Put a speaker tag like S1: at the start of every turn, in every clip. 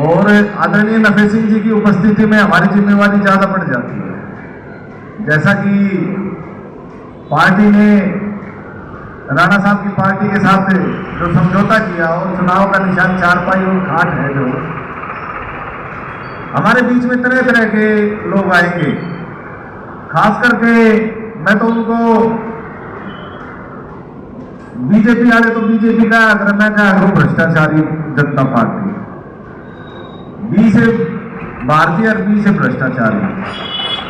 S1: और आदरणीय नफे सिंह जी की उपस्थिति में हमारी जिम्मेवारी ज़्यादा बढ़ जाती है। जैसा कि पार्टी ने राणा साहब की पार्टी के साथ जो समझौता किया और चुनाव का निशान चारपाई और खाट है, जो हमारे बीच में तरह तरह के लोग आएंगे, खास करके मैं तो उनको बीजेपी वाले तो बीजेपी का अगर मैं क्या करूं, भ्रष्टाचारी जनता पार्टी, बी से भारतीय और बी से भ्रष्टाचारी,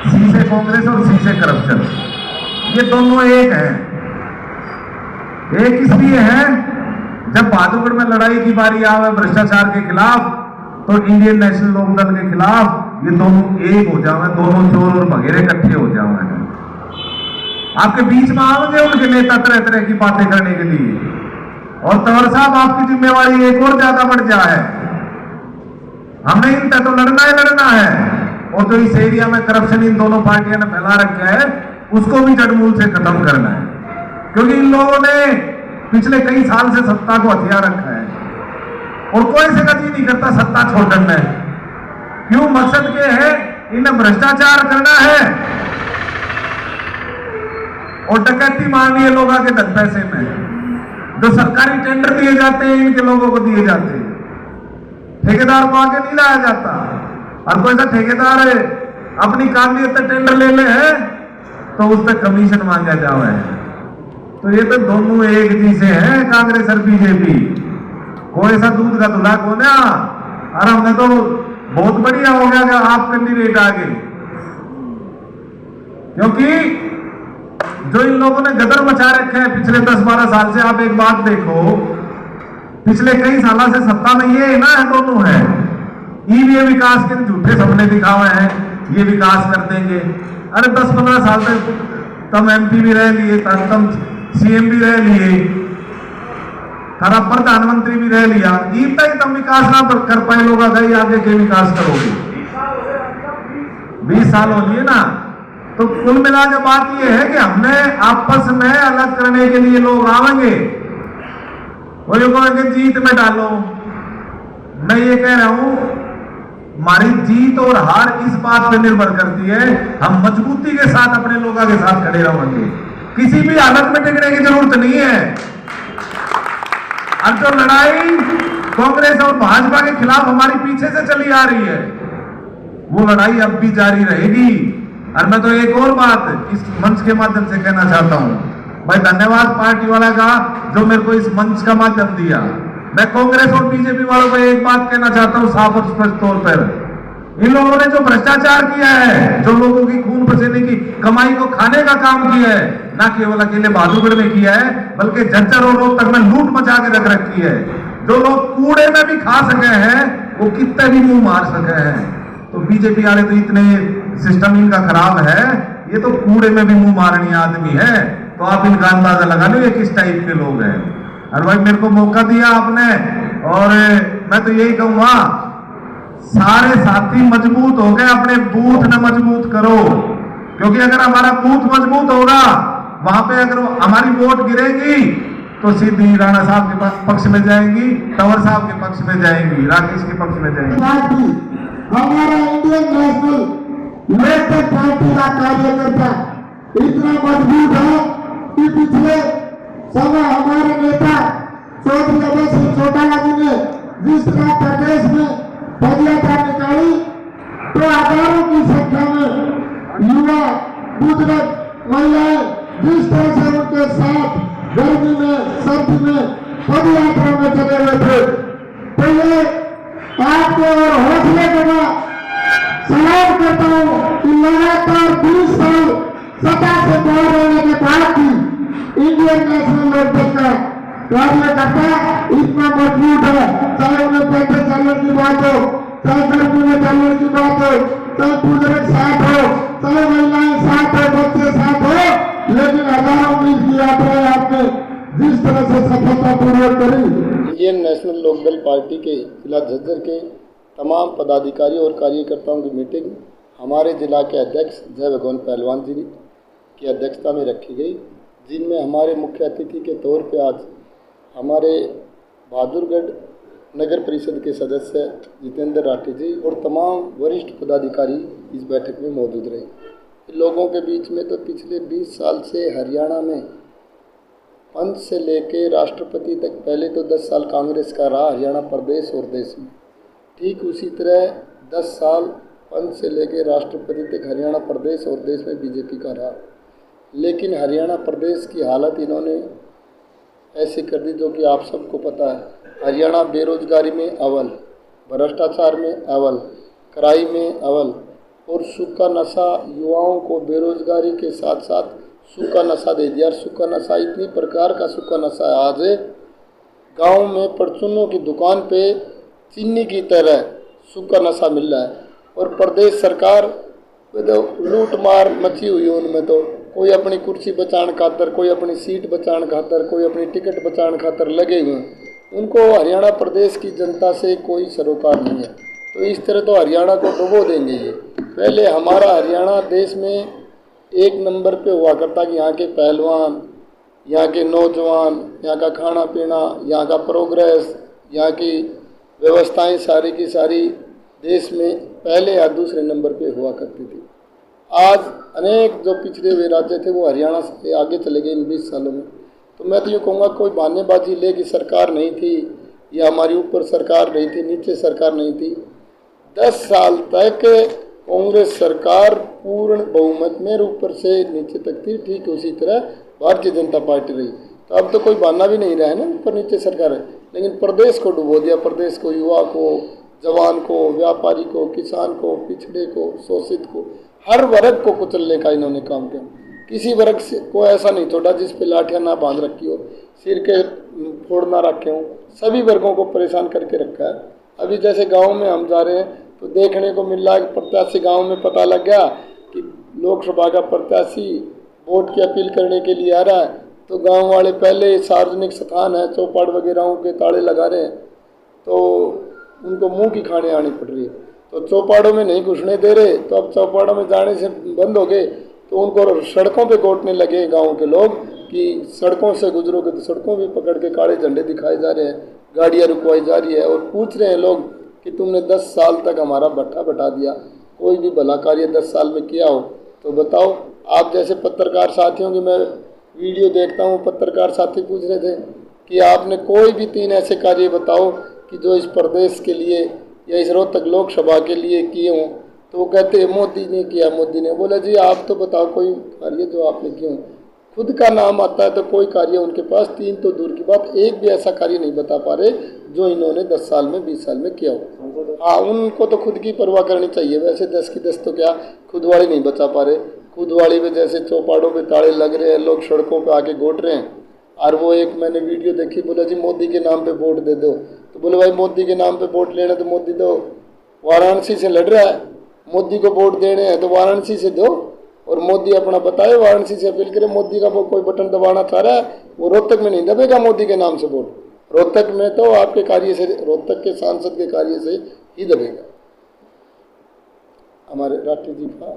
S1: सी से कांग्रेस और सी से करप्शन, ये दोनों एक हैं। एक इसलिए है जब बहादुरगढ़ में लड़ाई की बारी आवे भ्रष्टाचार के खिलाफ तो इंडियन नेशनल लोकदल के खिलाफ ये दोनों एक हो जावे, दोनों चोर और भगेरे इकट्ठे हो जावे हैं। आपके बीच में आएंगे उनके नेता तरह तरह की बातें करने के लिए, और तंवर साहब आपकी जिम्मेवारी एक और ज्यादा बढ़ जाए। हमने इन तय तो लड़ना है, और जो इस एरिया में करप्शन इन दोनों पार्टियों ने फैला रखा है उसको भी जड़मूल से खत्म करना है, क्योंकि इन लोगों ने पिछले कई साल से सत्ता को हथियार रखा है और कोई से गति नहीं करता सत्ता छोड़ने में। क्यों? मकसद के है इन्हें भ्रष्टाचार करना है और डकैती मारनी है लोगों के धन पैसे में। जो सरकारी टेंडर दिए जाते हैं इनके लोगों को दिए जाते हैं, ठेकेदार को आगे नहीं लाया जाता। और कोई सा ठेकेदार है अपनी काबिलियत से टेंडर ले ले है तो उस पर कमीशन मांगा जावे। तो ये तो दोनों एक जैसे हैं, कांग्रेस और बीजेपी। कोई सा दूध का धुला को ना, और हमने तो बहुत बढ़िया हो गया कि आप कैंडिडेट आ गए, क्योंकि जो इन लोगों ने गदर मचा रखे हैं पिछले 10-12 साल से। आप एक बात देखो, पिछले कई सालों से सत्ता में ये ना है, दोनों है। ये विकास के झूठे सपने दिखावे हैं, ये विकास कर देंगे। अरे 10-15 साल तक तुम एमपी भी रह लिए, तुम सीएम भी रह लिए, थारा प्रधानमंत्री भी रह लिया, इतना ही तुम विकास ना कर पाए लोग, अगर आगे के विकास करोगे। 20 साल हो लिए ना। तो कुल मिला के बात यह है कि हमने आपस में अलग करने के लिए लोग आवेंगे, वो ये कहेंगे जीत में डालो। मैं ये कह रहा हूं हमारी जीत और हार इस बात पे निर्भर करती है, हम मजबूती के साथ अपने लोगों के साथ खड़े रहेंगे, किसी भी हालत में टिकने की जरूरत नहीं है। अब जो लड़ाई कांग्रेस और भाजपा के खिलाफ हमारी पीछे से चली आ रही है, वो लड़ाई अब भी जारी रहेगी। और मैं तो एक और बात इस मंच के माध्यम से कहना चाहता हूं, भाई धन्यवाद पार्टी वाला का जो मेरे को इस मंच का माध्यम दिया। मैं कांग्रेस और बीजेपी वालों को एक बात कहना चाहता हूं साफ और स्पष्ट तौर पर, इन लोगों ने जो भ्रष्टाचार किया है, जो लोगों की खून पसीने की कमाई को खाने का काम किया है, ना केवल अकेले बहादुरगढ़ में किया है बल्कि झज्जर और रोहतक में लूट मचा के रख रखी है। जो लोग कूड़े में भी खा सके हैं वो कितने भी मुंह मार सके हैं। तो बीजेपी वाले तो इतने सिस्टम इनका खराब है, ये तो कूड़े में भी मुंह मारनी आदमी है। तो आप इनका अंदाजा लगा लो ये किस टाइप के लोग हैं। और भाई मेरे को मौका दिया आपने, और मैं तो यही कहूंगा सारे साथी मजबूत हो गए, अपने बूथ न मजबूत करो, क्योंकि अगर हमारा बूथ मजबूत होगा, वहां पे अगर हमारी वोट गिरेगी तो सीधी राणा साहब के पक्ष में जाएंगी, तंवर साहब के पक्ष में जाएंगी, राकेश के पक्ष में जाएंगी।
S2: हमारा इंडियन नेशनल लोकदल पार्टी का कार्यकर्ता इतना मजबूत है कि पिछले समय हमारे नेता चौधरी अजय सिंह चौटाला जी ने जिस तरह प्रदेश में पदयात्रा निकाली, तो हजारों की संख्या में युवा, बुजुर्ग, महिलाएं जिस तरह से उनके साथ गर्मी में सर्दी में पदयात्रा में चले हुए थे, तो ये आपको और हौसले को मैं सलाम करता हूं कि लगातार 20 साल सत्ता से बाहर रहने के बाद भी इंडियन नेशनल लोकदल का कार्यकर्ता इतना मजबूत है। चाहे उन्हें पैदल चलने की बात हो, चाहे गर्मी में चलने की बात हो, चाहे बुजुर्ग साथ हो, चाहे महिलाएं साथ हो, बच्चे साथ हो, लेकिन हजारों मील की यात्रा आपने जिस तरह से सफलतापूर्वक करी।
S3: इंडियन नेशनल लोकदल पार्टी के जिला झज्जर के तमाम पदाधिकारियों और कार्यकर्ताओं की मीटिंग हमारे जिला के अध्यक्ष जय भगवान पहलवान जी की अध्यक्षता में रखी गई, जिनमें हमारे मुख्य अतिथि के तौर पे आज हमारे बहादुरगढ़ नगर परिषद के सदस्य जितेंद्र राठी जी और तमाम वरिष्ठ पदाधिकारी इस बैठक में मौजूद रहे। लोगों के बीच में तो पिछले 20 साल से हरियाणा में पंच से लेके राष्ट्रपति तक, पहले तो 10 साल कांग्रेस का रहा हरियाणा प्रदेश और देश में, ठीक उसी तरह 10 साल पंच से लेके राष्ट्रपति तक हरियाणा प्रदेश और देश में बीजेपी का रहा। लेकिन हरियाणा प्रदेश की हालत इन्होंने ऐसी कर दी जो कि आप सबको पता है। हरियाणा बेरोजगारी में अव्वल, भ्रष्टाचार में अव्वल, क्राइम में अव्वल, और सूखा नशा युवाओं को बेरोजगारी के साथ साथ सूखा नशा दे दिया। सूखा नशा इतनी प्रकार का सूखा नशा है, आज गांव में परचूनों की दुकान पे चीनी की तरह सूखा नशा मिल रहा है। और प्रदेश सरकार तो लूट मार मची हुई है उनमें, तो कोई अपनी कुर्सी बचाने खातर, कोई अपनी सीट बचाने खातर, कोई अपनी टिकट बचाने खातर लगे हुए हैं। उनको हरियाणा प्रदेश की जनता से कोई सरोकार नहीं है। तो इस तरह तो हरियाणा को डुबो देंगे ये। पहले हमारा हरियाणा देश में एक नंबर पे हुआ करता कि यहाँ के पहलवान, यहाँ के नौजवान, यहाँ का खाना पीना, यहाँ का प्रोग्रेस, यहाँ की व्यवस्थाएं सारी की सारी देश में पहले या दूसरे नंबर पे हुआ करती थी। आज अनेक जो पिछड़े हुए राज्य थे वो हरियाणा से आगे चले गए इन 20 सालों में। तो मैं तो ये कहूँगा कोई बहानेबाजी ले कि सरकार नहीं थी या हमारी ऊपर सरकार नहीं थी, नीचे सरकार नहीं थी। 10 साल तक कांग्रेस सरकार पूर्ण बहुमत में ऊपर से नीचे तक थी, ठीक उसी तरह भारतीय जनता पार्टी रही। तो अब तो कोई बहाना भी नहीं रहा है ना, ऊपर नीचे सरकार है। लेकिन प्रदेश को डुबो दिया, प्रदेश को, युवा को, जवान को, व्यापारी को, किसान को, पिछड़े को, शोषित को, हर वर्ग को कुचलने का इन्होंने काम किया। किसी वर्ग से को ऐसा नहीं छोड़ा जिस पे लाठियाँ ना बांध रखी हो, सिर के फोड़ ना रखे हों, सभी वर्गों को परेशान करके रखा है। अभी जैसे गाँव में हम जा रहे हैं तो देखने को मिल रहा है कि प्रत्याशी, गाँव में पता लग गया कि लोकसभा का प्रत्याशी वोट की अपील करने के लिए आ रहा है, तो गांव वाले पहले सार्वजनिक स्थान है, चौपाड़ वगैरह के ताले लगा रहे हैं, तो उनको मुंह की खाने आनी पड़ रही है। तो चौपाड़ों में नहीं घुसने दे रहे, तो अब चौपाड़ों में जाने से बंद हो गए, तो उनको सड़कों पे गोटने लगे गांव के लोग कि सड़कों से गुजरोगे तो सड़कों भी पकड़ के काले झंडे दिखाए जा रहे हैं, गाड़ियाँ रुकवाई जा रही है और पूछ रहे हैं लोग कि तुमने 10 साल तक हमारा भट्ठा बटा दिया, कोई भी भला कार्य 10 साल में किया हो तो बताओ। आप जैसे पत्रकार साथियों की मैं वीडियो देखता हूँ, पत्रकार साथी पूछ रहे थे कि आपने कोई भी 3 ऐसे कार्य बताओ कि जो इस प्रदेश के लिए या इस रोहतक लोकसभा के लिए किए हों, तो वो कहते हैं मोदी ने किया, मोदी ने। बोला जी आप तो बताओ कोई कार्य जो आपने किए हों। खुद का नाम आता है तो कोई कार्य उनके पास 3 तो दूर की बात, एक भी ऐसा कार्य नहीं बता पा रहे जो इन्होंने 10 साल में 20 साल में किया हो। हाँ, उनको तो खुद की परवाह करनी चाहिए। वैसे 10 की 10 तो क्या खुद वाले नहीं बचा पा रहे। खुद वाली में जैसे चौपाड़ों पे ताले लग रहे हैं, लोग सड़कों पे आके घोट रहे हैं। और वो एक मैंने वीडियो देखी, बोला जी मोदी के नाम पे वोट दे दो। तो बोले भाई मोदी के नाम पे वोट लेना तो मोदी तो वाराणसी से लड़ रहा है, मोदी को वोट देने हैं तो वाराणसी से दो, और मोदी अपना बताए वाराणसी से अपील करे। मोदी का वो कोई बटन दबाना चाह रहा है, वो रोहतक में नहीं दबेगा मोदी के नाम से वोट। रोहतक में तो आपके कार्य से, रोहतक के सांसद के कार्य से ही दबेगा। हमारे राठी जी का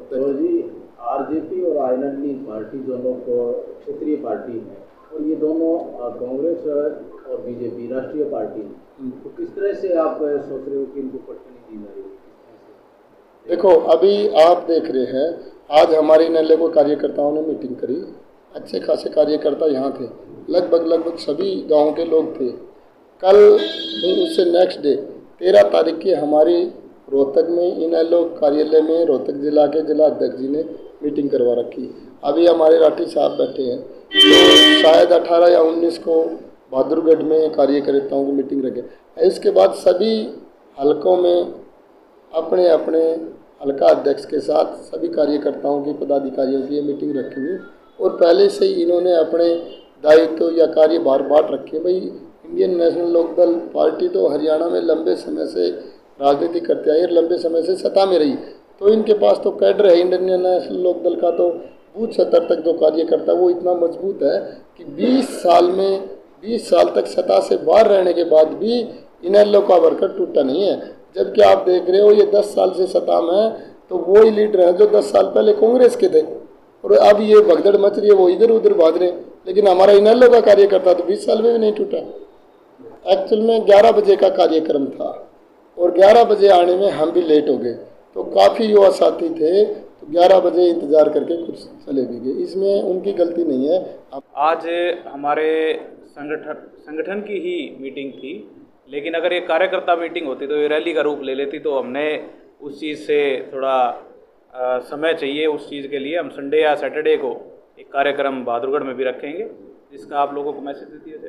S4: तो जी आरजेपी और आईएनएलडी पार्टी दोनों को क्षेत्रीय पार्टी है, और ये दोनों कांग्रेस और बीजेपी राष्ट्रीय पार्टी है। तो किस तरह से आप सोच रहे हो कि इनको पटकनी दी जा रही है?
S3: देखो, अभी आप देख रहे हैं, आज हमारे नल्ले को कार्यकर्ताओं ने मीटिंग करी। अच्छे खासे कार्यकर्ता यहाँ थे, लगभग सभी गांव के लोग थे। कल उससे नेक्स्ट डे 13 तारीख की हमारी रोहतक में इनेलो कार्यालय में रोहतक जिला के जिला अध्यक्ष जी ने मीटिंग करवा रखी। अभी हमारे राठी साहब बैठे हैं, तो शायद 18 या 19 को बहादुरगढ़ में कार्यकर्ताओं की मीटिंग रखे। इसके बाद सभी हलकों में अपने अपने हल्का अध्यक्ष के साथ सभी कार्यकर्ताओं की, पदाधिकारियों की ये मीटिंग रखेंगे। और पहले से ही इन्होंने अपने दायित्व या कार्य बांट रखे। भाई इंडियन नेशनल लोकदल पार्टी तो हरियाणा में लंबे समय से राजनीति करते आई और लंबे समय से सत्ता में रही, तो इनके पास तो कैडर है इंडियन नेशनल लोकदल का, तो बूथ स्तर तक जो कार्यकर्ता वो इतना मजबूत है कि 20 साल तक सत्ता से बाहर रहने के बाद भी इनेलो का वर्कर टूटा नहीं है। जबकि आप देख रहे हो ये 10 साल से सत्ता में है, तो वो ही लीडर हैं जो 10 साल पहले कांग्रेस के थे, और अब ये भगदड़ मच रही है, वो इधर उधर भाग रहे हैं। लेकिन हमारा इनेलो का कार्यकर्ता तो 20 साल में भी नहीं टूटा। एक्चुअल में 11 बजे का कार्यक्रम था और 11 बजे आने में हम भी लेट हो गए, तो काफ़ी युवा साथी थे, तो 11 बजे इंतज़ार करके कुछ चले भी गए, इसमें उनकी गलती नहीं है।
S5: आज हमारे संगठन की ही मीटिंग थी, लेकिन अगर ये कार्यकर्ता मीटिंग होती तो ये रैली का रूप ले लेती, तो हमने उस चीज़ से थोड़ा समय चाहिए उस चीज़ के लिए। हम संडे या सैटरडे को एक कार्यक्रम बहादुरगढ़ में भी रखेंगे, जिसका आप लोगों को मैसेज दे दिया।